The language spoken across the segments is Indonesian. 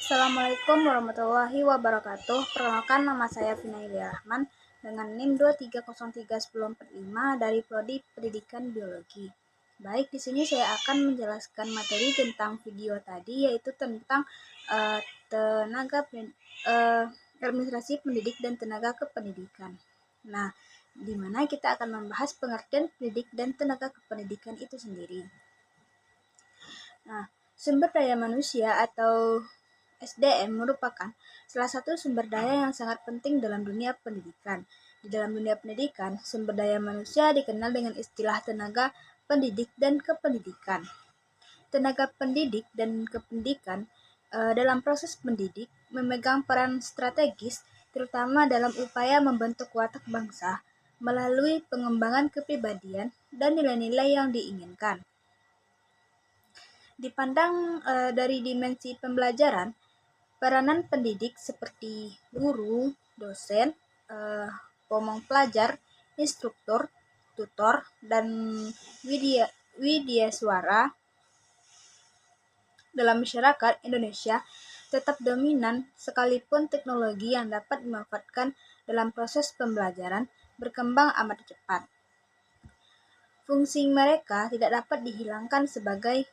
Assalamualaikum warahmatullahi wabarakatuh. Perkenalkan, nama saya Vina Yulia Rahman dengan NIM 2303145 dari Prodi Pendidikan Biologi. Baik, di sini saya akan menjelaskan materi tentang video tadi, yaitu tentang administrasi pendidik dan tenaga kependidikan. Nah, di mana kita akan membahas pengertian pendidik dan tenaga kependidikan itu sendiri. Nah, sumber daya manusia atau SDM merupakan salah satu sumber daya yang sangat penting dalam dunia pendidikan. Di dalam dunia pendidikan, sumber daya manusia dikenal dengan istilah tenaga pendidik dan kependidikan. Tenaga pendidik dan kependidikan dalam proses pendidik memegang peran strategis, terutama dalam upaya membentuk watak bangsa melalui pengembangan kepribadian dan nilai-nilai yang diinginkan. Dipandang dari dimensi pembelajaran, peranan pendidik seperti guru, dosen, pomong pelajar, instruktur, tutor, dan widyaswara dalam masyarakat Indonesia tetap dominan sekalipun teknologi yang dapat dimanfaatkan dalam proses pembelajaran berkembang amat cepat. Fungsi mereka tidak dapat dihilangkan sebagai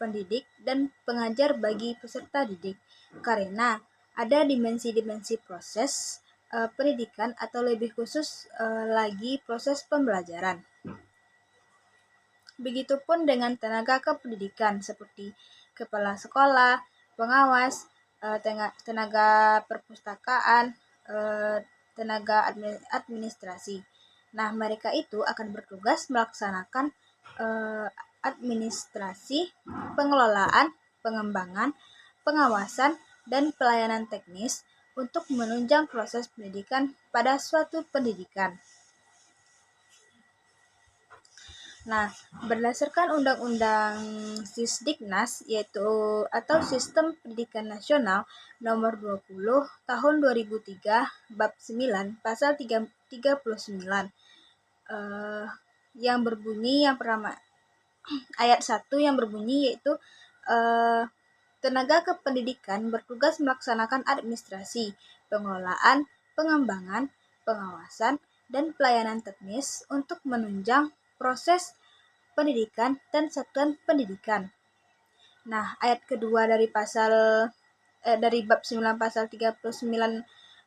pendidik dan pengajar bagi peserta didik, karena ada dimensi-dimensi proses pendidikan atau lebih khusus lagi proses pembelajaran. Begitupun dengan tenaga kependidikan seperti kepala sekolah, pengawas, tenaga perpustakaan, tenaga administrasi. Nah, mereka itu akan bertugas melaksanakan administrasi, pengelolaan, pengembangan, pengawasan, dan pelayanan teknis untuk menunjang proses pendidikan pada suatu pendidikan. Nah, berdasarkan Undang-Undang Sisdiknas atau Sistem Pendidikan Nasional Nomor 20 Tahun 2003 Bab 9 Pasal 39 yang berbunyi yang pertama ayat 1 yang berbunyi yaitu tenaga kependidikan bertugas melaksanakan administrasi, pengelolaan, pengembangan, pengawasan, dan pelayanan teknis untuk menunjang proses pendidikan dan satuan pendidikan. Nah, ayat kedua dari dari bab 9 pasal 39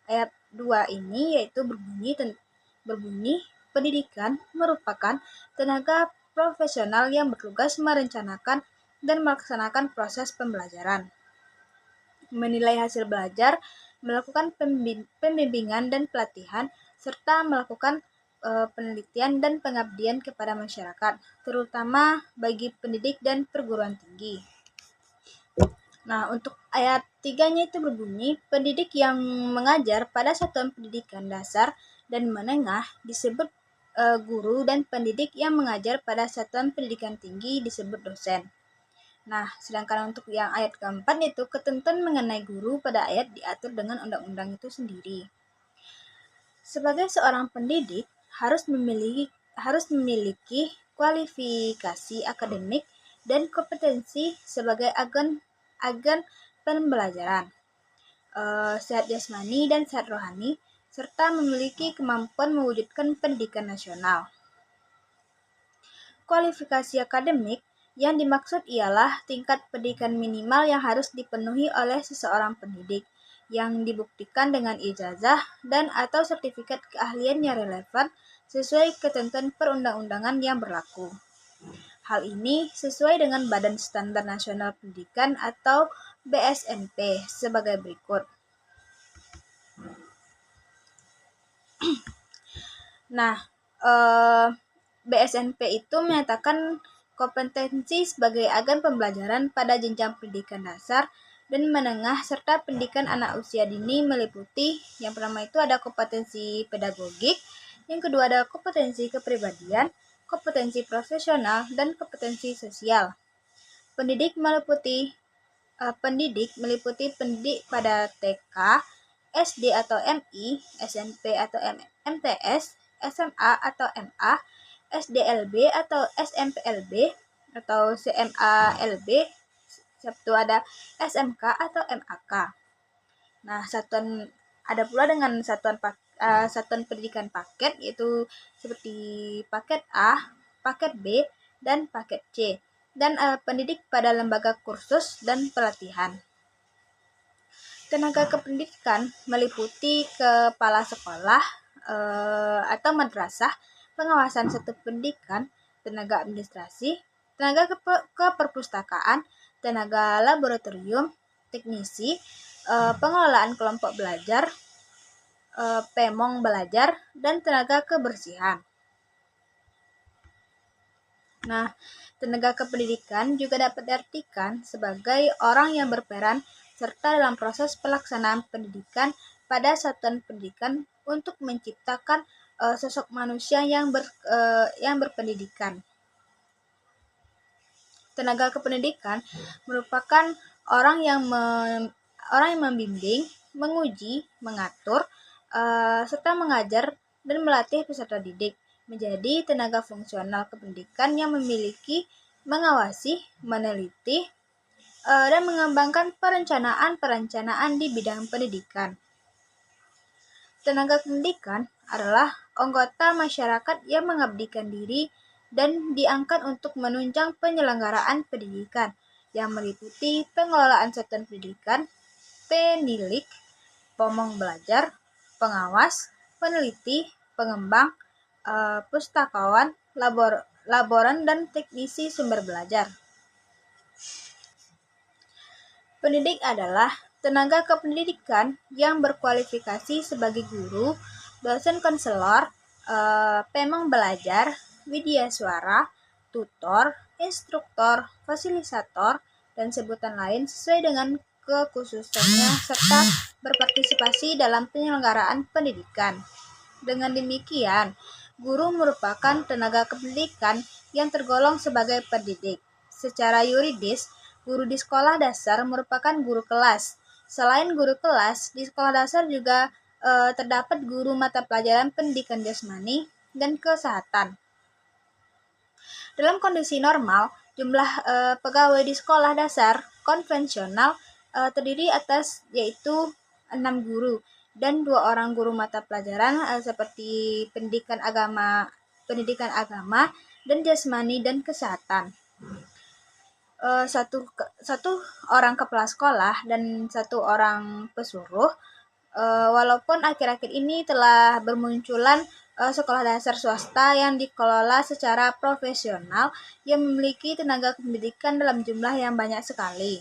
ayat 2 ini yaitu berbunyi pendidikan merupakan tenaga profesional yang bertugas merencanakan dan melaksanakan proses pembelajaran, menilai hasil belajar, melakukan pembimbingan dan pelatihan, serta melakukan penelitian dan pengabdian kepada masyarakat, terutama bagi pendidik dan perguruan tinggi. Nah, untuk ayat 3-nya itu berbunyi, pendidik yang mengajar pada satuan pendidikan dasar dan menengah disebut guru, dan pendidik yang mengajar pada satuan pendidikan tinggi disebut dosen. Nah, sedangkan untuk yang ayat keempat yaitu ketentuan mengenai guru pada ayat diatur dengan undang-undang itu sendiri. Sebagai seorang pendidik harus memiliki kualifikasi akademik dan kompetensi sebagai agen pembelajaran, sehat jasmani dan sehat rohani, serta memiliki kemampuan mewujudkan pendidikan nasional. Kualifikasi akademik yang dimaksud ialah tingkat pendidikan minimal yang harus dipenuhi oleh seseorang pendidik, yang dibuktikan dengan ijazah dan atau sertifikat keahlian yang relevan sesuai ketentuan perundang-undangan yang berlaku. Hal ini sesuai dengan Badan Standar Nasional Pendidikan atau BSNP sebagai berikut. Nah, BSNP itu menyatakan kompetensi sebagai agen pembelajaran pada jenjang pendidikan dasar dan menengah serta pendidikan anak usia dini meliputi yang pertama itu ada kompetensi pedagogik, yang kedua ada kompetensi kepribadian, kompetensi profesional, dan kompetensi sosial. Pendidik meliputi pendidik pada TK, SD atau MI, SMP atau MTS, SMA atau MA, SDLB atau SMPLB atau CMALB, Sabtu ada SMK atau MAK. Nah, ada pula dengan satuan pendidikan paket, yaitu seperti paket A, paket B, dan paket C, dan pendidik pada lembaga kursus dan pelatihan. Tenaga kependidikan meliputi kepala sekolah atau madrasah, pengawasan satu pendidikan, tenaga administrasi, tenaga keperpustakaan, tenaga laboratorium, teknisi, pengelolaan kelompok belajar, pemong belajar, dan tenaga kebersihan. Nah, tenaga kependidikan juga dapat diartikan sebagai orang yang berperan serta dalam proses pelaksanaan pendidikan pada satuan pendidikan untuk menciptakan sosok manusia yang berpendidikan. Tenaga kependidikan merupakan orang yang membimbing, menguji, mengatur, serta mengajar dan melatih peserta didik menjadi tenaga fungsional kependidikan yang mengawasi, meneliti, dan mengembangkan perencanaan di bidang pendidikan. Tenaga pendidikan adalah anggota masyarakat yang mengabdikan diri dan diangkat untuk menunjang penyelenggaraan pendidikan yang meliputi pengelolaan satuan pendidikan, penilik, pemong belajar, pengawas, peneliti, pengembang, pustakawan, laboran, dan teknisi sumber belajar. Pendidik adalah tenaga kependidikan yang berkualifikasi sebagai guru, dosen konselor, pemong belajar, widyaswara, tutor, instruktor, fasilitator, dan sebutan lain sesuai dengan kekhususannya serta berpartisipasi dalam penyelenggaraan pendidikan. Dengan demikian, guru merupakan tenaga kependidikan yang tergolong sebagai pendidik. Secara yuridis, guru di sekolah dasar merupakan guru kelas. Selain guru kelas, di sekolah dasar juga terdapat guru mata pelajaran pendidikan jasmani dan kesehatan. Dalam kondisi normal, jumlah pegawai di sekolah dasar konvensional terdiri atas yaitu 6 guru dan 2 orang guru mata pelajaran seperti pendidikan agama dan jasmani dan kesehatan. Satu orang kepala sekolah dan 1 orang pesuruh. Walaupun akhir-akhir ini telah bermunculan sekolah dasar swasta yang dikelola secara profesional yang memiliki tenaga pendidikan dalam jumlah yang banyak sekali.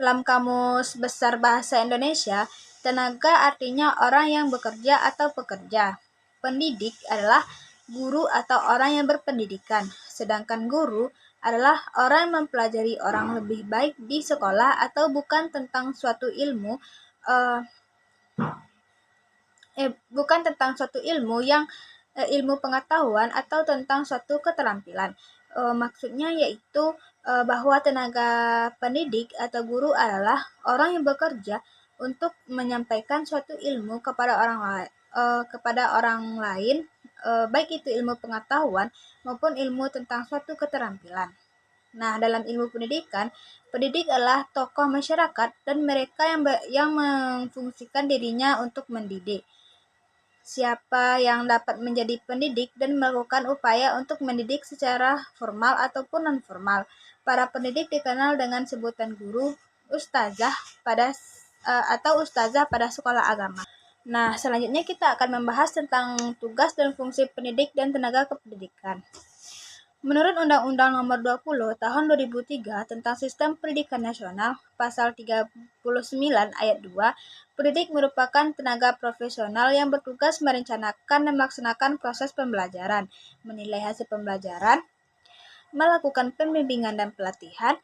Dalam Kamus Besar Bahasa Indonesia, tenaga artinya orang yang bekerja atau pekerja. Pendidik adalah guru atau orang yang berpendidikan, sedangkan guru adalah orang yang mempelajari orang lebih baik di sekolah atau bukan tentang suatu ilmu yang ilmu pengetahuan atau tentang suatu keterampilan. Maksudnya yaitu bahwa tenaga pendidik atau guru adalah orang yang bekerja untuk menyampaikan suatu ilmu kepada orang lain, baik itu ilmu pengetahuan maupun ilmu tentang suatu keterampilan. Nah, dalam ilmu pendidikan, pendidik adalah tokoh masyarakat dan mereka yang memfungsikan dirinya untuk mendidik. Siapa yang dapat menjadi pendidik dan melakukan upaya untuk mendidik secara formal ataupun non-formal. Para pendidik dikenal dengan sebutan guru, ustazah atau ustazah pada sekolah agama. Nah, selanjutnya kita akan membahas tentang tugas dan fungsi pendidik dan tenaga kependidikan. Menurut Undang-Undang Nomor 20 Tahun 2003 tentang Sistem Pendidikan Nasional, Pasal 39 Ayat 2, pendidik merupakan tenaga profesional yang bertugas merencanakan dan melaksanakan proses pembelajaran, menilai hasil pembelajaran, melakukan pembimbingan dan pelatihan,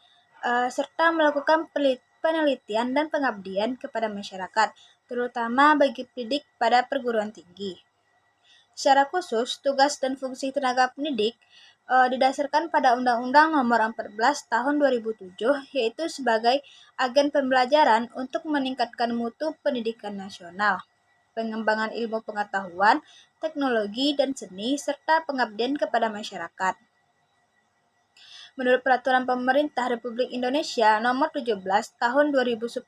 serta melakukan penelitian dan pengabdian kepada masyarakat, terutama bagi pendidik pada perguruan tinggi. Secara khusus, tugas dan fungsi tenaga pendidik didasarkan pada Undang-Undang Nomor 14 Tahun 2007, yaitu sebagai agen pembelajaran untuk meningkatkan mutu pendidikan nasional, pengembangan ilmu pengetahuan, teknologi dan seni, serta pengabdian kepada masyarakat. Menurut Peraturan Pemerintah Republik Indonesia Nomor 17 Tahun 2010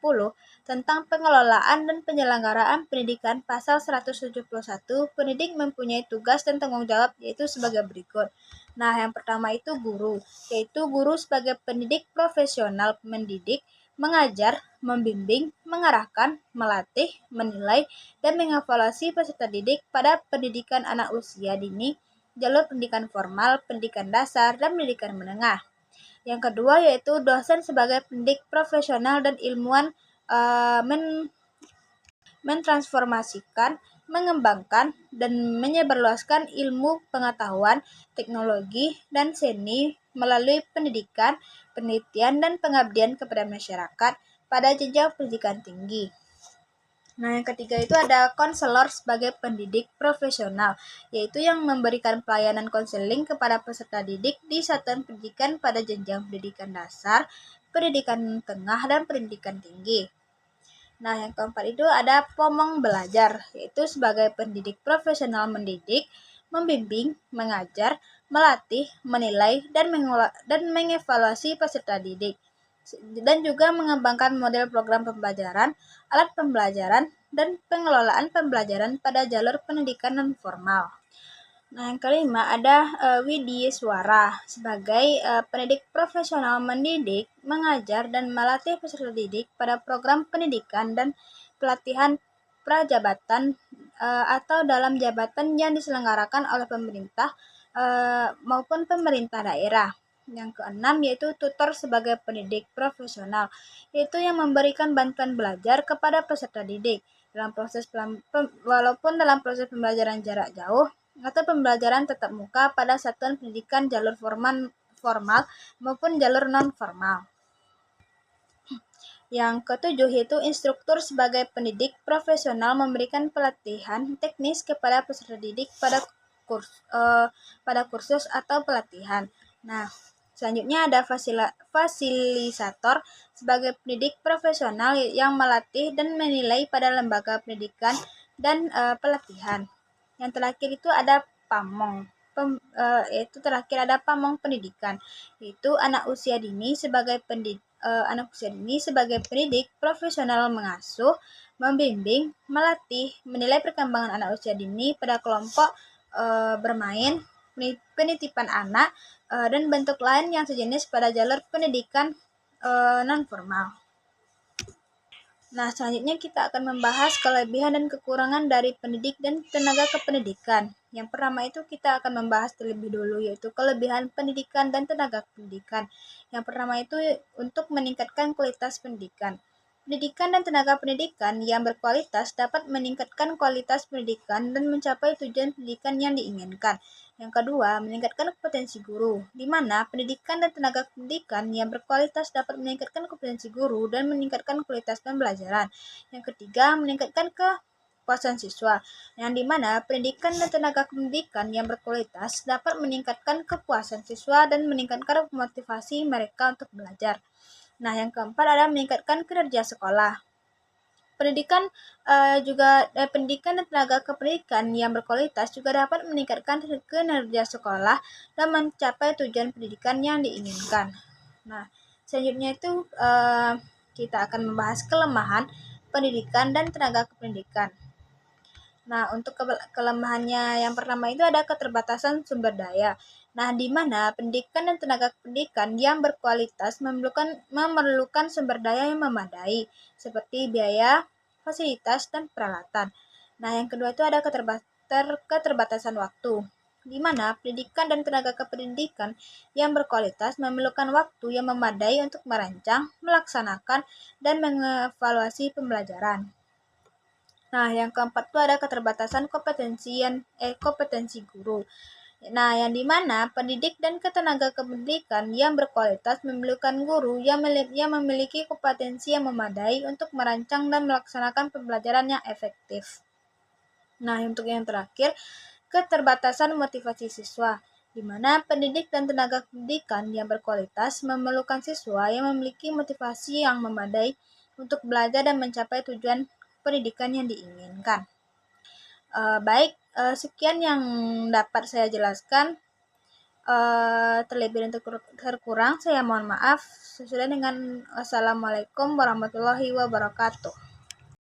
tentang pengelolaan dan penyelenggaraan pendidikan pasal 171, pendidik mempunyai tugas dan tanggung jawab yaitu sebagai berikut. Nah, yang pertama itu guru, yaitu guru sebagai pendidik profesional mendidik, mengajar, membimbing, mengarahkan, melatih, menilai, dan mengevaluasi peserta didik pada pendidikan anak usia dini, jalur pendidikan formal, pendidikan dasar, dan pendidikan menengah. Yang kedua yaitu dosen sebagai pendidik profesional dan ilmuwan mentransformasikan, mengembangkan, dan menyebarluaskan ilmu pengetahuan, teknologi, dan seni melalui pendidikan, penelitian, dan pengabdian kepada masyarakat pada jenjang pendidikan tinggi. Nah, yang ketiga itu ada konselor sebagai pendidik profesional, yaitu yang memberikan pelayanan konseling kepada peserta didik di satuan pendidikan pada jenjang pendidikan dasar, pendidikan tengah, dan pendidikan tinggi. Nah, yang keempat itu ada pomong belajar, yaitu sebagai pendidik profesional mendidik, membimbing, mengajar, melatih, menilai, dan mengevaluasi peserta didik, dan juga mengembangkan model program pembelajaran, alat pembelajaran, dan pengelolaan pembelajaran pada jalur pendidikan non formal. Nah, yang kelima ada Widyaswara sebagai pendidik profesional mendidik, mengajar, dan melatih peserta didik pada program pendidikan dan pelatihan prajabatan atau dalam jabatan yang diselenggarakan oleh pemerintah maupun pemerintah daerah. Yang keenam yaitu tutor sebagai pendidik profesional, yaitu yang memberikan bantuan belajar kepada peserta didik dalam walaupun dalam proses pembelajaran jarak jauh atau pembelajaran tatap muka pada satuan pendidikan jalur formal maupun jalur non-formal. Yang ketujuh yaitu instruktur sebagai pendidik profesional memberikan pelatihan teknis kepada peserta didik pada kursus atau pelatihan. Nah, selanjutnya ada fasilitator sebagai pendidik profesional yang melatih dan menilai pada lembaga pendidikan dan pelatihan. Yang terakhir itu ada pamong. Yaitu terakhir ada pamong pendidikan, yaitu anak usia dini sebagai pendidik profesional mengasuh, membimbing, melatih, menilai perkembangan anak usia dini pada kelompok bermain, penitipan anak, dan bentuk lain yang sejenis pada jalur pendidikan non formal. Nah, selanjutnya kita akan membahas kelebihan dan kekurangan dari pendidik dan tenaga kependidikan. Yang pertama itu kita akan membahas terlebih dulu yaitu kelebihan pendidikan dan tenaga pendidikan. Yang pertama itu untuk meningkatkan kualitas pendidikan. Pendidikan dan tenaga pendidikan yang berkualitas dapat meningkatkan kualitas pendidikan dan mencapai tujuan pendidikan yang diinginkan. Yang kedua, meningkatkan kompetensi guru, di mana pendidikan dan tenaga pendidikan yang berkualitas dapat meningkatkan kompetensi guru dan meningkatkan kualitas pembelajaran. Yang ketiga, meningkatkan kepuasan siswa, yang di mana pendidikan dan tenaga pendidikan yang berkualitas dapat meningkatkan kepuasan siswa dan meningkatkan motivasi mereka untuk belajar. Nah, yang keempat adalah meningkatkan kinerja sekolah. Pendidikan pendidikan dan tenaga kependidikan yang berkualitas juga dapat meningkatkan kinerja sekolah dan mencapai tujuan pendidikan yang diinginkan. Nah, selanjutnya itu kita akan membahas kelemahan pendidikan dan tenaga kependidikan. Nah, untuk kelemahannya yang pertama itu ada keterbatasan sumber daya. Nah, di mana pendidikan dan tenaga pendidikan yang berkualitas memerlukan sumber daya yang memadai, seperti biaya, fasilitas, dan peralatan. Nah, yang kedua itu ada keterbatasan waktu, di mana pendidikan dan tenaga kependidikan yang berkualitas memerlukan waktu yang memadai untuk merancang, melaksanakan, dan mengevaluasi pembelajaran. Nah, yang keempat itu ada keterbatasan kompetensi guru. Nah, yang dimana pendidik dan tenaga kependidikan yang berkualitas memerlukan guru yang memiliki kompetensi yang memadai untuk merancang dan melaksanakan pembelajaran yang efektif. Nah, untuk yang terakhir, keterbatasan motivasi siswa, di mana pendidik dan tenaga pendidikan yang berkualitas memerlukan siswa yang memiliki motivasi yang memadai untuk belajar dan mencapai tujuan pendidikan yang diinginkan. Sekian yang dapat saya jelaskan. Terlebih dan terkurang saya mohon maaf. Sesudah dengan wassalamualaikum warahmatullahi wabarakatuh.